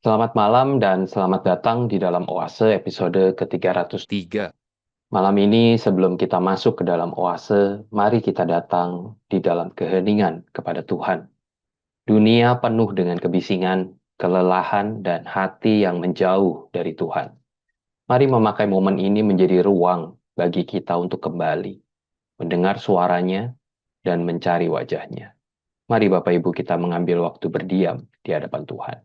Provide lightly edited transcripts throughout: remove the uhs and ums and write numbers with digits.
Selamat malam dan selamat datang di dalam Oase episode ke-303. Malam ini sebelum kita masuk ke dalam Oase, mari kita datang di dalam keheningan kepada Tuhan. Dunia penuh dengan kebisingan, kelelahan, dan hati yang menjauh dari Tuhan. Mari memakai momen ini menjadi ruang bagi kita untuk kembali, mendengar suaranya, dan mencari wajahnya. Mari Bapak Ibu kita mengambil waktu berdiam di hadapan Tuhan.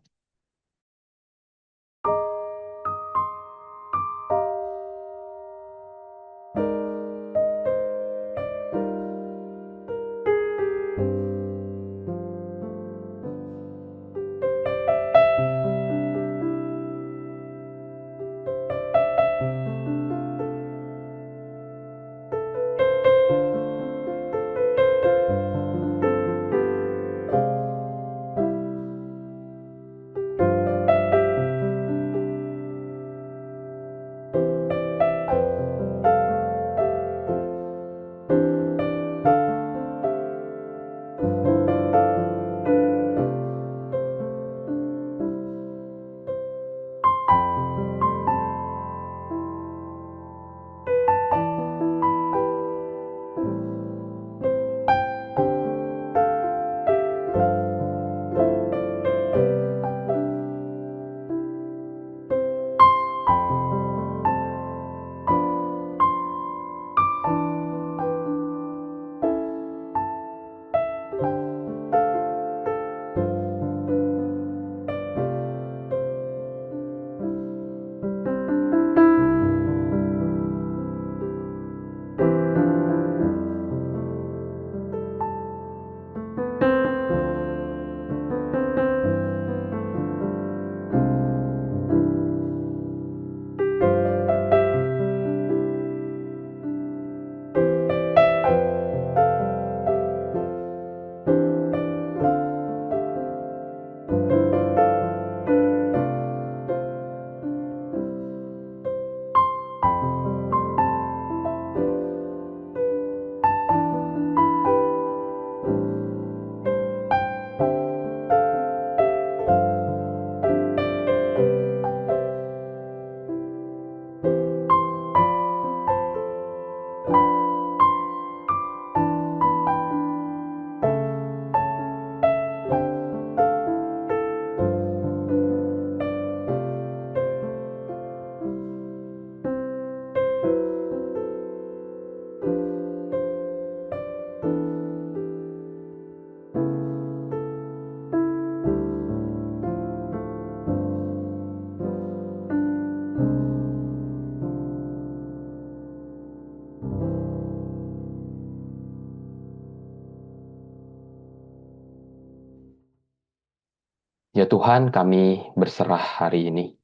Ya Tuhan, kami berserah hari ini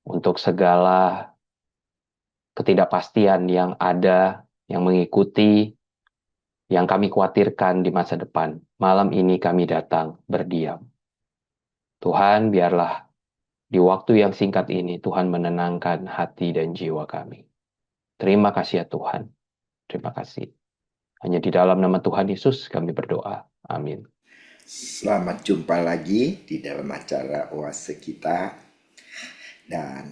untuk segala ketidakpastian yang ada, yang mengikuti, yang kami khawatirkan di masa depan. Malam ini kami datang berdiam. Tuhan, biarlah di waktu yang singkat ini Tuhan menenangkan hati dan jiwa kami. Terima kasih ya Tuhan. Terima kasih. Hanya di dalam nama Tuhan Yesus kami berdoa. Amin. Selamat jumpa lagi di dalam acara Oase kita. Dan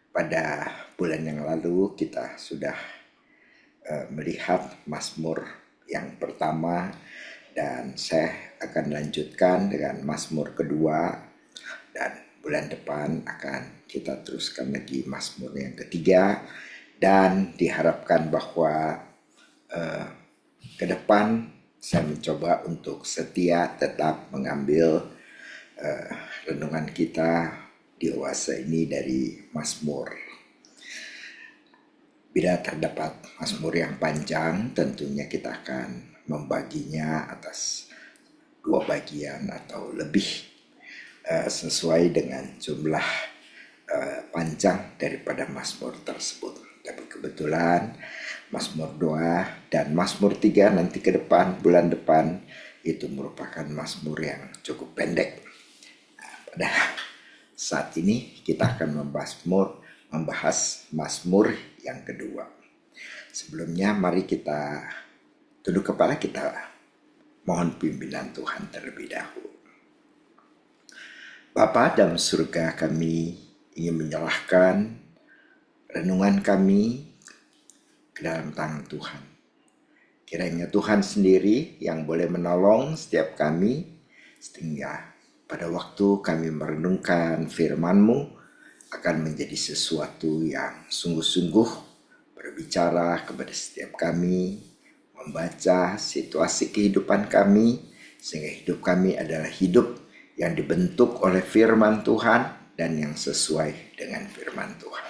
pada bulan yang lalu kita sudah melihat Mazmur yang pertama, dan saya akan lanjutkan dengan Mazmur kedua, dan bulan depan akan kita teruskan lagi Mazmur yang ketiga, dan diharapkan bahwa ke depan saya mencoba untuk setia tetap mengambil renungan kita di Oase ini dari Mazmur. Bila terdapat Mazmur yang panjang, tentunya kita akan membaginya atas 2 bagian atau lebih sesuai dengan jumlah panjang daripada Mazmur tersebut. Tapi kebetulan Mazmur 2 dan Mazmur 3 nanti ke depan, bulan depan, itu merupakan Mazmur yang cukup pendek. Pada saat ini kita akan membahas Mazmur yang kedua. Sebelumnya mari kita tunduk kepala, kita mohon pimpinan Tuhan terlebih dahulu. Bapa dalam surga, kami ingin menyerahkan renungan kami ke dalam tangan Tuhan. Kiranya Tuhan sendiri yang boleh menolong setiap kami, sehingga pada waktu kami merenungkan firman-Mu akan menjadi sesuatu yang sungguh-sungguh berbicara kepada setiap kami, membaca situasi kehidupan kami, sehingga hidup kami adalah hidup yang dibentuk oleh firman Tuhan dan yang sesuai dengan firman Tuhan.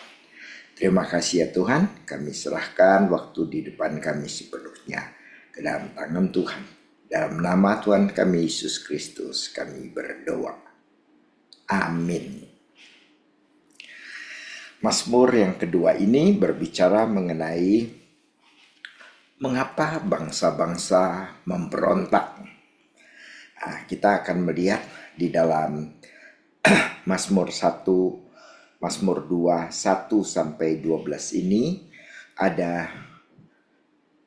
Terima kasih ya Tuhan, kami serahkan waktu di depan kami sepenuhnya ke dalam tangan Tuhan. Dalam nama Tuhan kami Yesus Kristus kami berdoa. Amin. Mazmur yang kedua ini berbicara mengenai mengapa bangsa-bangsa memberontak. Kita akan melihat di dalam Mazmur 1, Mazmur 2, 1-12 ini ada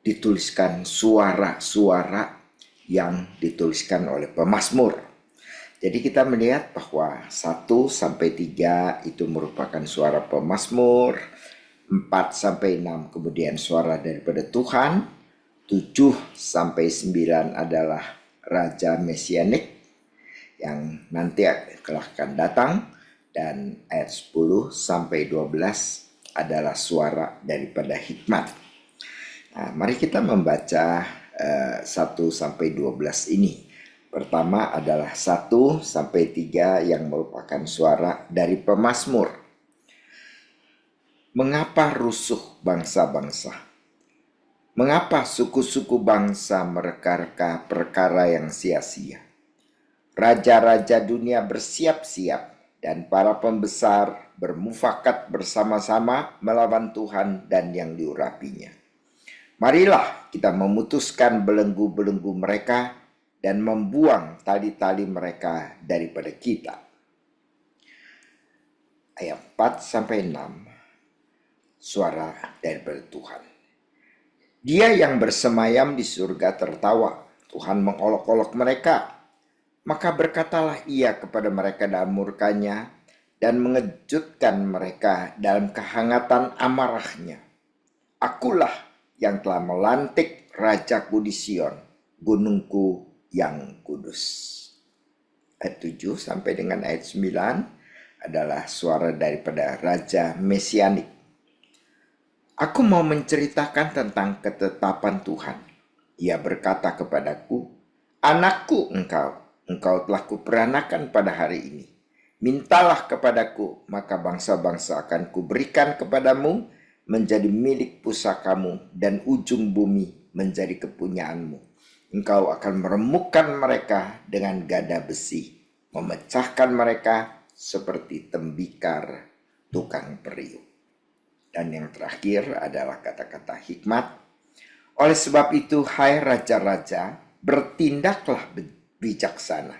dituliskan suara-suara yang dituliskan oleh pemazmur. Jadi kita melihat bahwa 1-3 itu merupakan suara pemazmur, 4-6 kemudian suara daripada Tuhan, 7-9 adalah Raja Mesianik yang nanti akan datang, dan ayat 10-12 adalah suara daripada hikmat. Mari kita membaca 1-12 ini. Pertama adalah 1-3 yang merupakan suara dari pemazmur. Mengapa rusuh bangsa-bangsa? Mengapa suku-suku bangsa mereka-reka perkara yang sia-sia? Raja-raja dunia bersiap-siap dan para pembesar bermufakat bersama-sama melawan Tuhan dan yang diurapinya. Marilah kita memutuskan belenggu-belenggu mereka dan membuang tali-tali mereka daripada kita. Ayat 4-6, suara daripada Tuhan. Dia yang bersemayam di surga tertawa, Tuhan mengolok-olok mereka. Maka berkatalah ia kepada mereka dalam murkanya dan mengejutkan mereka dalam kehangatan amarahnya. Akulah yang telah melantik Rajaku di Sion, gunungku yang kudus. Ayat 7 sampai dengan ayat 9 adalah suara daripada Raja Mesianik. Aku mau menceritakan tentang ketetapan Tuhan. Ia berkata kepadaku, anakku engkau telah kuperanakan pada hari ini. Mintalah kepadaku, maka bangsa-bangsa akan kuberikan kepadamu menjadi milik pusakamu dan ujung bumi menjadi kepunyaanmu. Engkau akan meremukkan mereka dengan gada besi, memecahkan mereka seperti tembikar tukang periuk. Dan yang terakhir adalah kata-kata hikmat. Oleh sebab itu, hai raja-raja, bertindaklah bijaksana.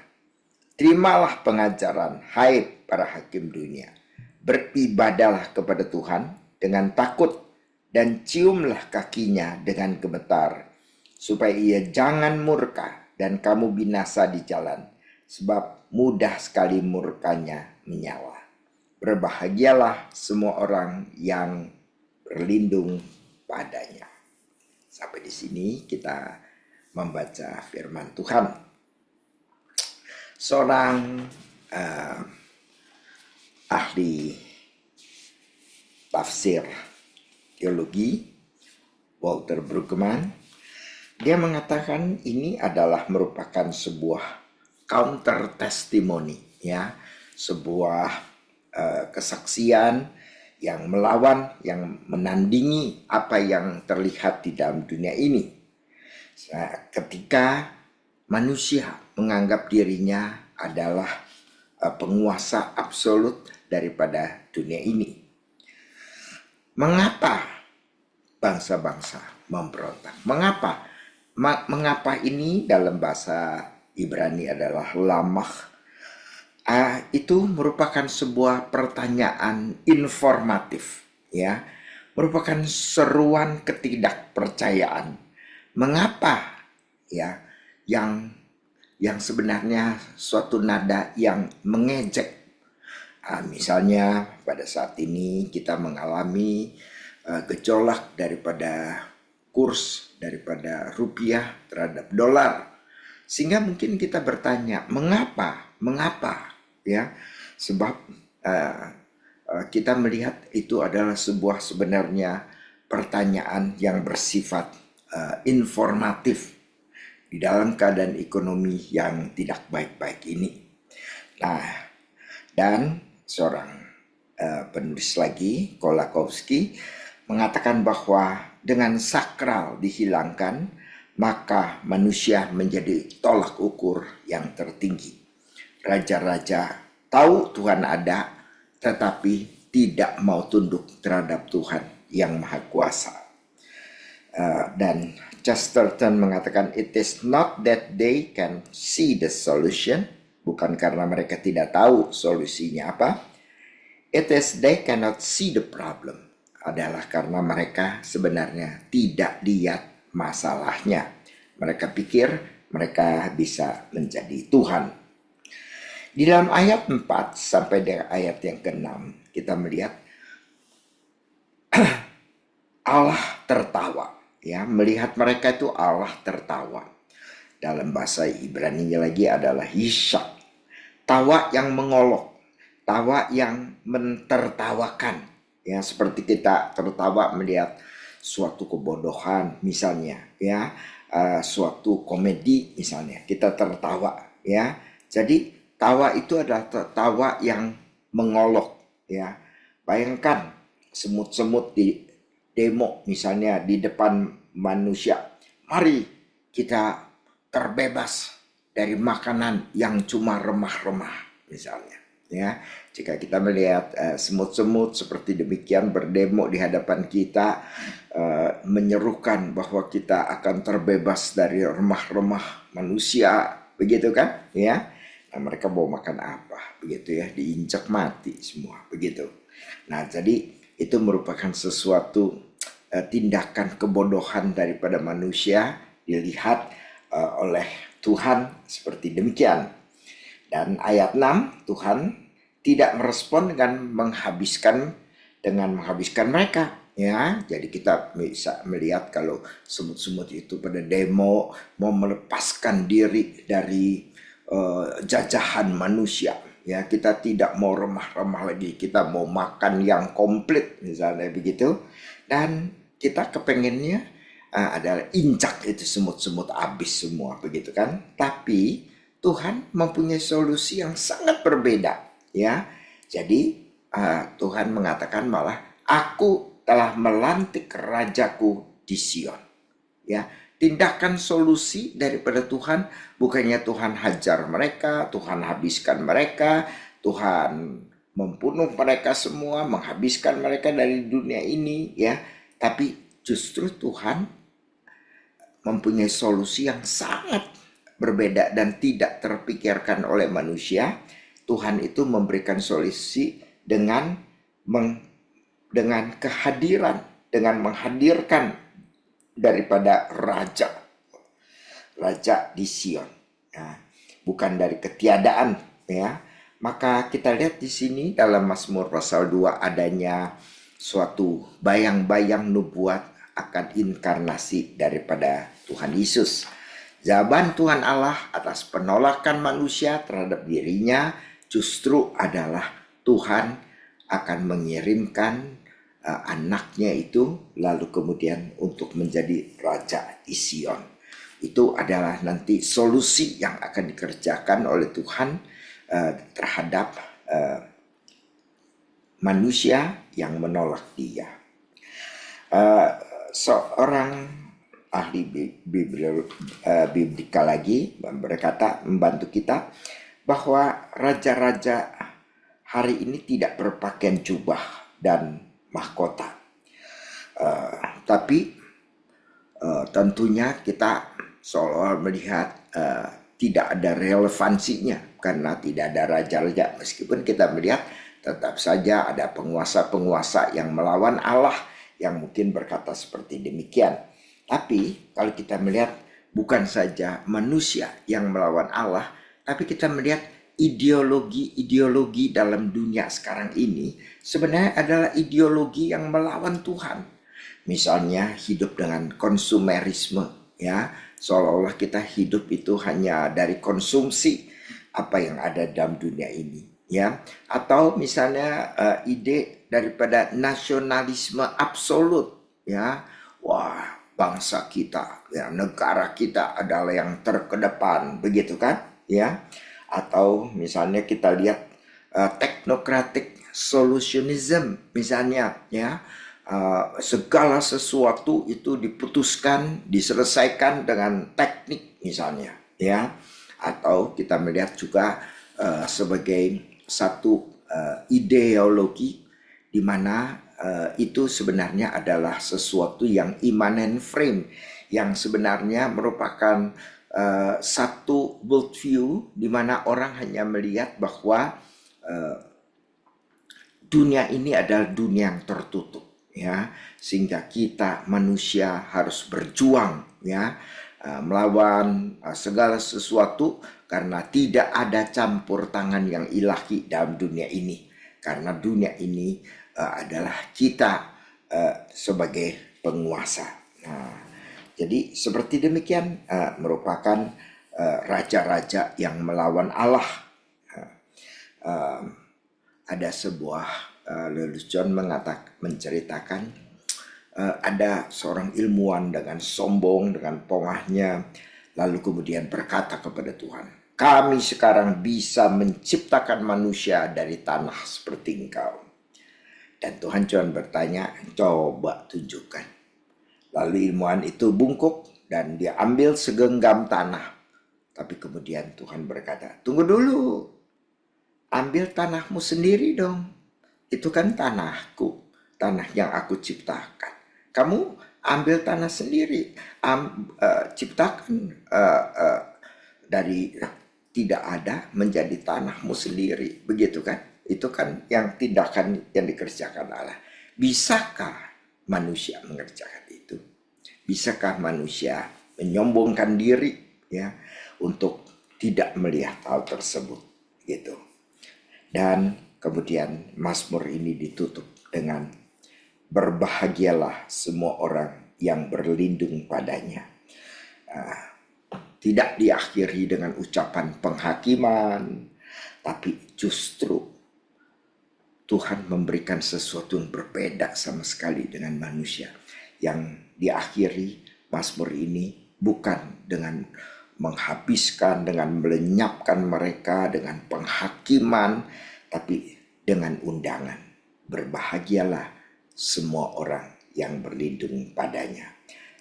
Terimalah pengajaran, hai para hakim dunia. Beribadahlah kepada Tuhan dengan takut dan ciumlah kakinya dengan gemetar, supaya ia jangan murka dan kamu binasa di jalan, sebab mudah sekali murkanya menyala. Berbahagialah semua orang yang berlindung padanya. Sampai di sini kita membaca firman Tuhan. Seorang ahli tafsir teologi, Walter Brueggemann, dia mengatakan ini adalah merupakan sebuah counter testimony, ya, sebuah kesaksian yang melawan, yang menandingi apa yang terlihat di dalam dunia ini. Ketika manusia menganggap dirinya adalah penguasa absolut daripada dunia ini. Mengapa bangsa-bangsa memberontak? Mengapa ini dalam bahasa Ibrani adalah lamah. Itu merupakan sebuah pertanyaan informatif, ya, merupakan seruan ketidakpercayaan. Mengapa, ya, yang sebenarnya suatu nada yang mengejek Misalnya pada saat ini kita mengalami gejolak daripada kurs daripada rupiah terhadap dolar, sehingga mungkin kita bertanya mengapa ya, sebab kita melihat itu adalah sebuah sebenarnya pertanyaan yang bersifat informatif di dalam keadaan ekonomi yang tidak baik-baik ini. Nah, dan seorang penulis lagi, Kolakowski, mengatakan bahwa dengan sakral dihilangkan, maka manusia menjadi tolak ukur yang tertinggi. Raja-raja tahu Tuhan ada, tetapi tidak mau tunduk terhadap Tuhan yang Maha Kuasa. Dan Chesterton mengatakan, it is not that they can see the solution, bukan karena mereka tidak tahu solusinya apa. It is they cannot see the problem, adalah karena mereka sebenarnya tidak lihat masalahnya. Mereka pikir mereka bisa menjadi Tuhan. Di dalam ayat 4 sampai dengan ayat yang ke-6 kita melihat Allah tertawa, ya, melihat mereka itu Allah tertawa. Dalam bahasa Ibrani lagi adalah yishak, tawa yang mengolok, tawa yang mentertawakan, ya, seperti kita tertawa melihat suatu kebodohan misalnya, ya, suatu komedi misalnya, kita tertawa, ya. Jadi tawa itu adalah tawa yang mengolok, ya. Bayangkan semut-semut di demo misalnya di depan manusia, mari kita terbebas dari makanan yang cuma remah-remah misalnya, ya. Jika kita melihat semut-semut seperti demikian berdemo di hadapan kita, menyerukan bahwa kita akan terbebas dari remah-remah manusia, begitu kan, ya. Nah, mereka mau makan apa, begitu ya, diinjak mati semua, begitu. Nah, jadi itu merupakan sesuatu tindakan kebodohan daripada manusia dilihat oleh Tuhan seperti demikian. Dan ayat 6, Tuhan tidak merespon dengan menghabiskan mereka, ya. Jadi kita bisa melihat kalau semut-semut itu pada demo mau melepaskan diri dari jajahan manusia, ya, kita tidak mau remah-remah lagi, kita mau makan yang komplit misalnya begitu, dan kita kepengennya adalah injak itu semut-semut habis semua, begitu kan. Tapi Tuhan mempunyai solusi yang sangat berbeda, ya. Jadi Tuhan mengatakan malah, aku telah melantik rajaku di Sion, ya. Tindakan solusi daripada Tuhan bukannya Tuhan hajar mereka, Tuhan habiskan mereka, Tuhan membunuh mereka semua, menghabiskan mereka dari dunia ini, ya. Tapi justru Tuhan mempunyai solusi yang sangat berbeda dan tidak terpikirkan oleh manusia. Tuhan itu memberikan solusi dengan kehadiran, dengan menghadirkan daripada raja di Sion, nah, bukan dari ketiadaan, ya. Maka kita lihat di sini dalam Mazmur pasal 2 adanya suatu bayang-bayang nubuat akan inkarnasi daripada Tuhan Yesus. Jawaban Tuhan Allah atas penolakan manusia terhadap dirinya justru adalah Tuhan akan mengirimkan anaknya itu lalu kemudian untuk menjadi raja di Sion. Itu adalah nanti solusi yang akan dikerjakan oleh Tuhan terhadap manusia yang menolak Dia. Seorang ahli biblika lagi berkata, membantu kita, bahwa raja-raja hari ini tidak berpakaian jubah dan mahkota, tapi tentunya kita seolah melihat tidak ada relevansinya karena tidak ada raja-raja. Meskipun kita melihat tetap saja ada penguasa-penguasa yang melawan Allah yang mungkin berkata seperti demikian. Tapi kalau kita melihat bukan saja manusia yang melawan Allah, tapi kita melihat ideologi-ideologi dalam dunia sekarang ini sebenarnya adalah ideologi yang melawan Tuhan. Misalnya hidup dengan konsumerisme, ya, seolah-olah kita hidup itu hanya dari konsumsi apa yang ada dalam dunia ini, ya. Atau misalnya ide daripada nasionalisme absolut, ya. Wah, bangsa kita, ya, negara kita adalah yang terkedepan, begitu kan, ya. Atau misalnya kita lihat technocratic solutionism misalnya, ya. Segala sesuatu itu diputuskan, diselesaikan dengan teknik misalnya, ya. Atau kita melihat juga sebagai satu ideologi di mana itu sebenarnya adalah sesuatu yang immanent frame, yang sebenarnya merupakan satu worldview di mana orang hanya melihat bahwa dunia ini adalah dunia yang tertutup, ya, sehingga kita manusia harus berjuang, ya, melawan segala sesuatu karena tidak ada campur tangan yang ilahi dalam dunia ini, karena dunia ini adalah kita sebagai penguasa. Nah, jadi seperti demikian merupakan raja-raja yang melawan Allah. Ada sebuah lelucon menceritakan ada seorang ilmuwan dengan sombong, dengan pongahnya, lalu kemudian berkata kepada Tuhan, kami sekarang bisa menciptakan manusia dari tanah seperti engkau. Dan Tuhan cuma bertanya, coba tunjukkan. Lalu ilmuwan itu bungkuk dan dia ambil segenggam tanah. Tapi kemudian Tuhan berkata, tunggu dulu, ambil tanahmu sendiri dong. Itu kan tanahku, tanah yang aku ciptakan. Kamu ambil tanah sendiri, ciptakan dari tidak ada menjadi tanahmu sendiri, begitu kan? Itu kan yang tindakan yang dikerjakan Allah. Bisakah manusia mengerjakan itu? Bisakah manusia menyombongkan diri, ya, untuk tidak melihat hal tersebut, gitu? Dan kemudian Mazmur ini ditutup dengan berbahagialah semua orang yang berlindung padanya. Tidak diakhiri dengan ucapan penghakiman, tapi justru Tuhan memberikan sesuatu yang berbeda sama sekali dengan manusia. Yang diakhiri Mazmur ini bukan dengan menghabiskan, dengan melenyapkan mereka, dengan penghakiman, tapi dengan undangan. Berbahagialah semua orang yang berlindung padanya.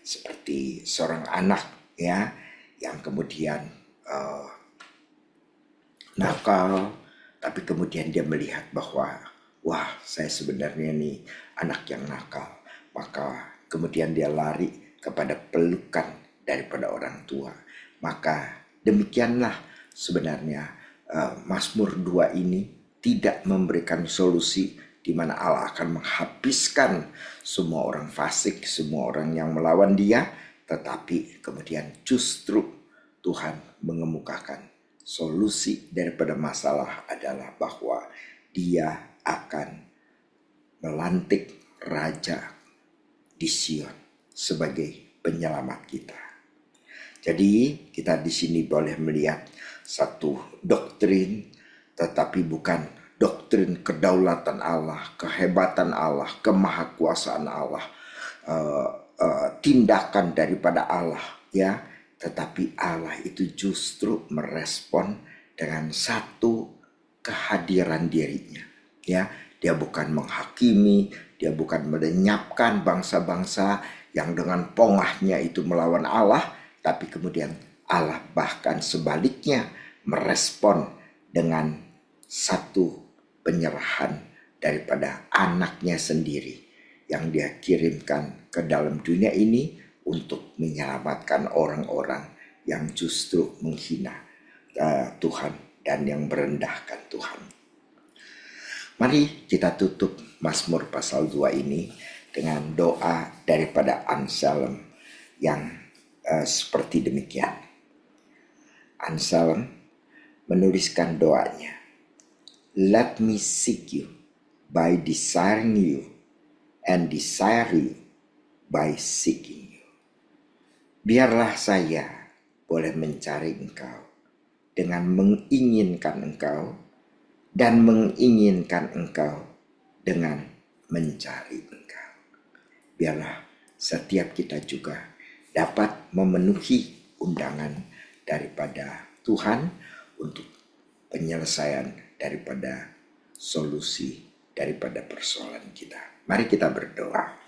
Seperti seorang anak, ya, yang kemudian nakal, tapi kemudian dia melihat bahwa wah, saya sebenarnya nih anak yang nakal. Maka kemudian dia lari kepada pelukan daripada orang tua. Maka demikianlah sebenarnya Mazmur 2 ini tidak memberikan solusi di mana Allah akan menghabiskan semua orang fasik, semua orang yang melawan dia, tetapi kemudian justru Tuhan mengemukakan solusi daripada masalah adalah bahwa dia akan melantik raja di Sion sebagai penyelamat kita. Jadi kita di sini boleh melihat satu doktrin, tetapi bukan doktrin kedaulatan Allah, kehebatan Allah, kemahakuasaan Allah, tindakan daripada Allah, ya. Tetapi Allah itu justru merespon dengan satu kehadiran dirinya, ya. Dia bukan menghakimi, dia bukan melenyapkan bangsa-bangsa yang dengan pongahnya itu melawan Allah, tapi kemudian Allah bahkan sebaliknya merespon dengan satu penyerahan daripada anaknya sendiri yang dia kirimkan ke dalam dunia ini untuk menyelamatkan orang-orang yang justru menghina Tuhan dan yang merendahkan Tuhan. Mari kita tutup Mazmur pasal 2 ini dengan doa daripada Anselm yang seperti demikian. Anselm menuliskan doanya. Let me seek you by desiring you and desire you by seeking you. Biarlah saya boleh mencari engkau dengan menginginkan engkau dan menginginkan engkau dengan mencari engkau. Biarlah setiap kita juga dapat memenuhi undangan daripada Tuhan untuk penyelesaian daripada solusi daripada persoalan kita. Mari kita berdoa.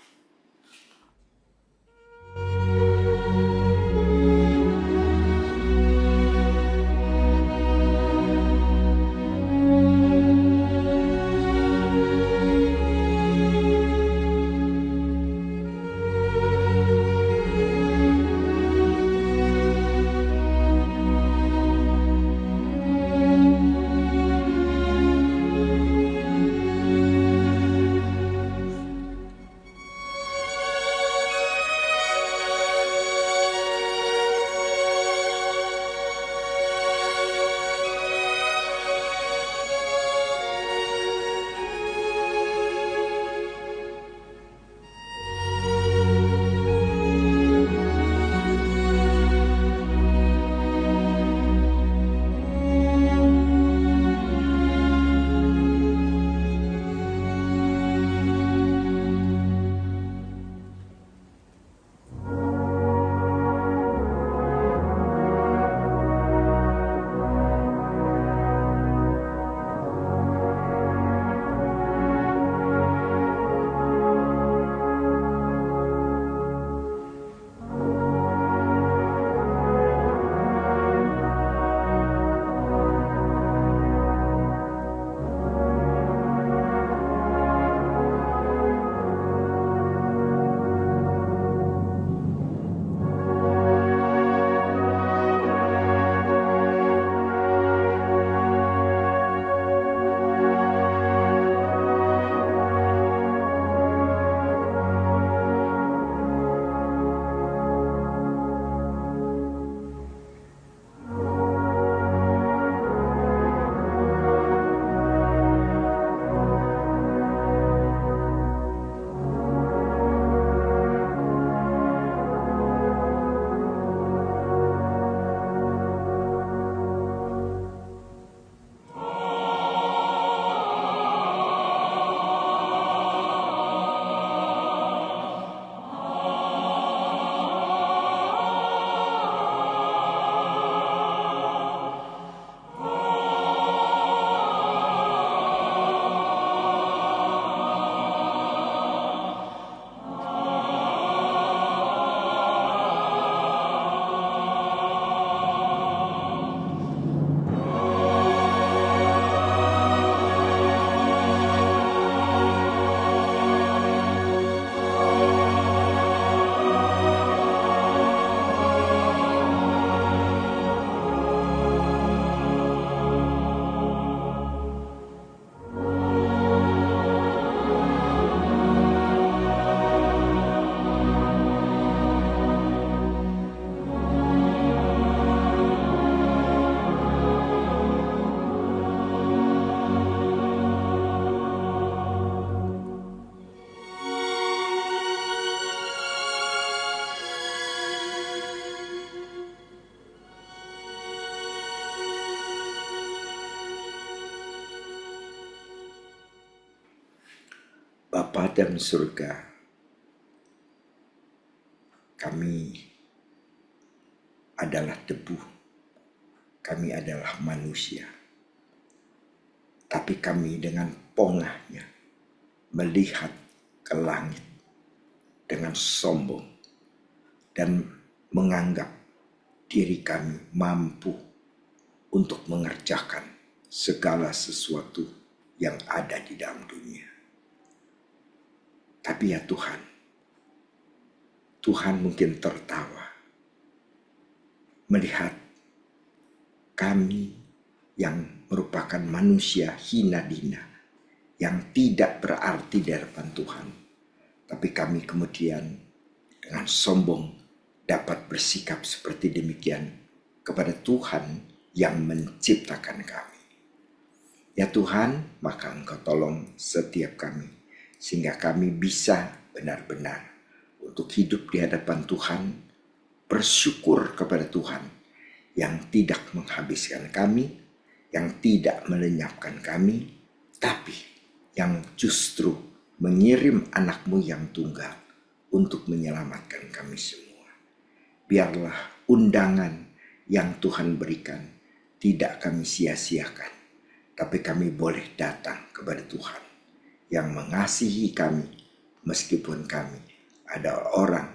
Bapa dalam surga, kami adalah debu, kami adalah manusia. Tapi kami dengan pongahnya melihat ke langit dengan sombong dan menganggap diri kami mampu untuk mengerjakan segala sesuatu yang ada di dalam dunia. Tapi ya Tuhan, Tuhan mungkin tertawa melihat kami yang merupakan manusia hina dina, yang tidak berarti di hadapan Tuhan. Tapi kami kemudian dengan sombong dapat bersikap seperti demikian kepada Tuhan yang menciptakan kami. Ya Tuhan, maka Engkau tolong setiap kami, sehingga kami bisa benar-benar untuk hidup di hadapan Tuhan, bersyukur kepada Tuhan yang tidak menghabiskan kami, yang tidak melenyapkan kami, tapi yang justru mengirim anak-Mu yang tunggal untuk menyelamatkan kami semua. Biarlah undangan yang Tuhan berikan tidak kami sia-siakan, tapi kami boleh datang kepada Tuhan yang mengasihi kami, meskipun kami adalah orang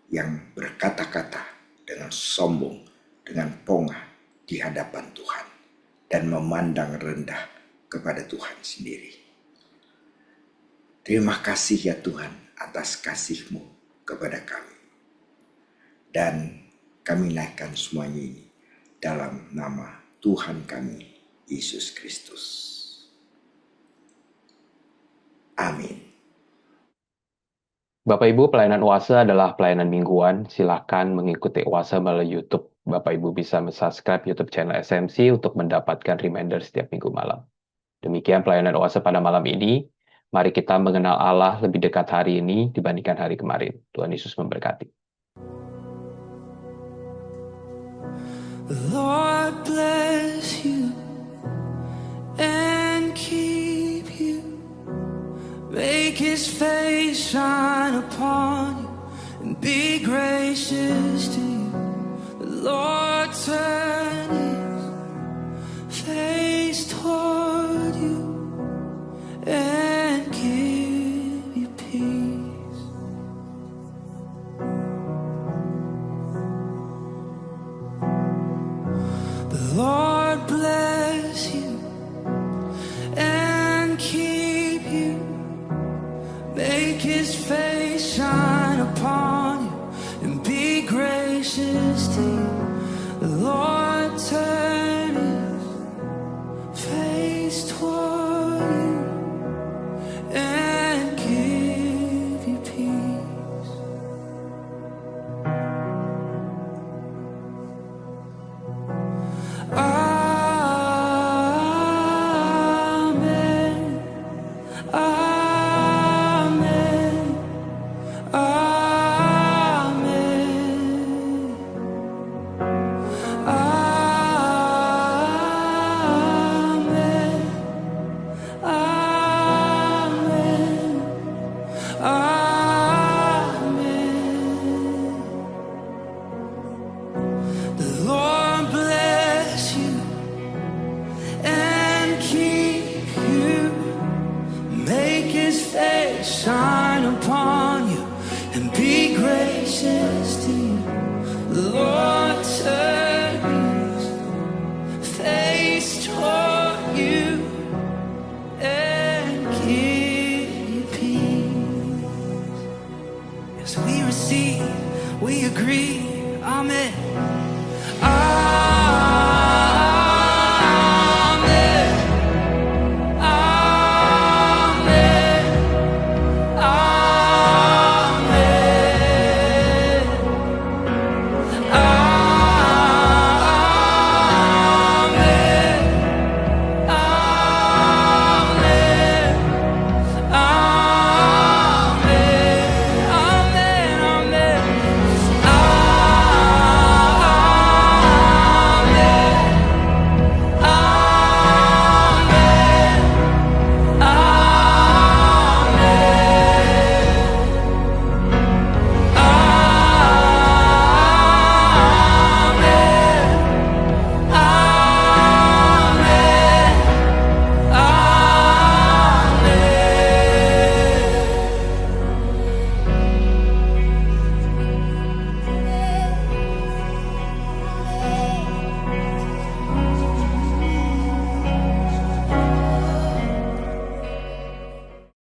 yang berkata-kata dengan sombong, dengan pongah di hadapan Tuhan, dan memandang rendah kepada Tuhan sendiri. Terima kasih ya Tuhan atas kasih-Mu kepada kami. Dan kami naikkan semuanya ini dalam nama Tuhan kami, Yesus Kristus. Amin. Bapak Ibu, pelayanan Oase adalah pelayanan mingguan. Silakan mengikuti Oase melalui YouTube. Bapak Ibu bisa subscribe YouTube channel SMC untuk mendapatkan reminder setiap minggu malam. Demikian pelayanan Oase pada malam ini. Mari kita mengenal Allah lebih dekat hari ini dibandingkan hari kemarin. Tuhan Yesus memberkati. The Lord bless you and keep you. Make His face shine upon you and be gracious to you. The Lord turn His face toward you and give you peace. The Lord bless you and keep you. Make His face shine upon you and be gracious to you. The Lord turn His face toward you and give you peace. Amen. Amen. Amen. Amen. Amen. Amen. The Lord bless you and keep you. Make His face shine upon you and be gracious to you. The Lord turn His face toward you and give you peace. Yes, we receive, we agree. Amen. Amen.